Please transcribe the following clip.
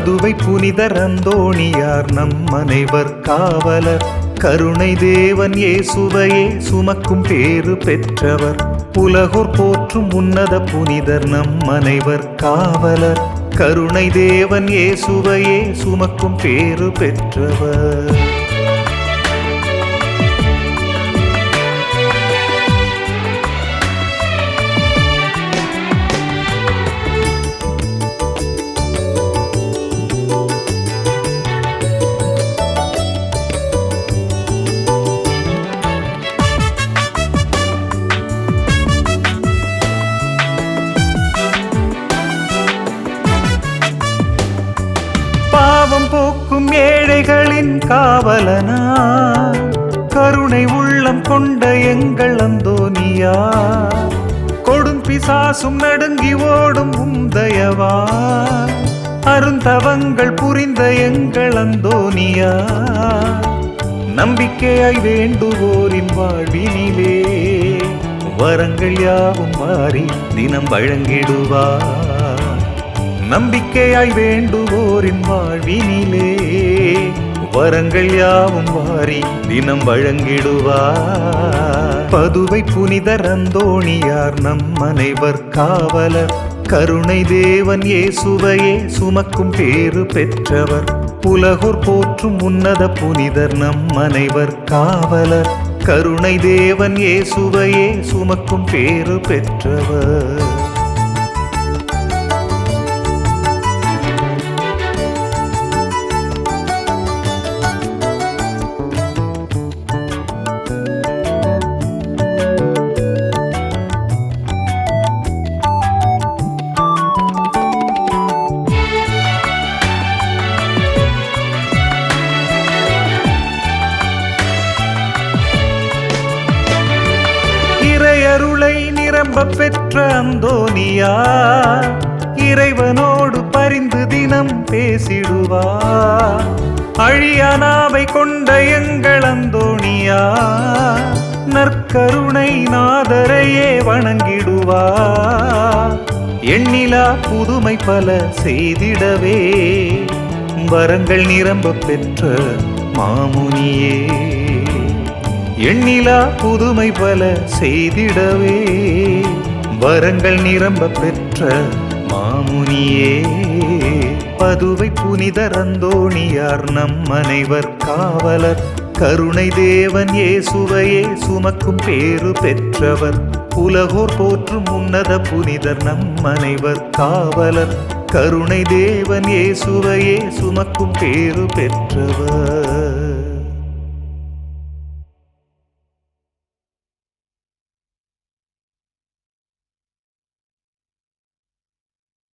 பதுவை புனிதர் அந்தோணியார் நம் அனைவர் காவலர். கருணை தேவன் இயேசுவையே சுமக்கும் பேறு பெற்றவர். உலகோர் போற்றும் உன்னத புனிதர் நம் அனைவர் காவலர். கருணை தேவன் இயேசுவையே சுமக்கும் பேறு பெற்றவர். பாவம் போக்கும் ஏழைகளின் காவலனா, கருணை உள்ளம் கொண்ட எங்கள் அந்தோனியா, கொடும் பிசாசும் நடுங்கி ஓடும் உந்தயவா, அருந்தவங்கள் புரிந்த எங்கள் அந்தோனியா, நம்பிக்கையாய் வேண்டுவோரின் வாழ்வினிலே வரங்கள் யாவும் மாறி தினம் வழங்கிடுவார். நம்பிக்கையாய் வேண்டுவோரின் வாழ்வினிலே வரங்கள் யாவும் வாரி தினம் வழங்கிடுவார். பதுவை புனிதர் அந்தோணியார் நம் அனைவர் காவலர். கருணை தேவன் இயேசுவையே சுமக்கும் பேறு பெற்றவர். உலகோர் போற்றும் உன்னத புனிதர் நம் அனைவர் காவலர். கருணை தேவன் இயேசுவையே சுமக்கும் பேறு பெற்றவர். இறையருளை நிரம்ப பெற்ற அந்தோனியா, இறைவனோடு பரிந்து தினம் பேசிடுவார். அழியானாவை கொண்ட எங்கள் அந்தோனியா, நற்கருணை நாதரையே வணங்கிடுவார். எண்ணிலா புதுமை பல செய்திடவே வரங்கள் நிரம்ப பெற்ற மாமுனியே, எண்ணிலா புதுமை பல செய்திடவே வரங்கள் நிரம்ப பெற்ற மாமுனியே. பதுவை புனிதர் அந்தோணியார் நம் அனைவர் காவலர். கருணை தேவன் இயேசுவையே சுமக்கும் பேறு பெற்றவர். உலகோர் போற்றும் உன்னத புனிதர் நம் அனைவர் காவலர். கருணை தேவன் இயேசுவையே சுமக்கும் பேறு பெற்றவர்.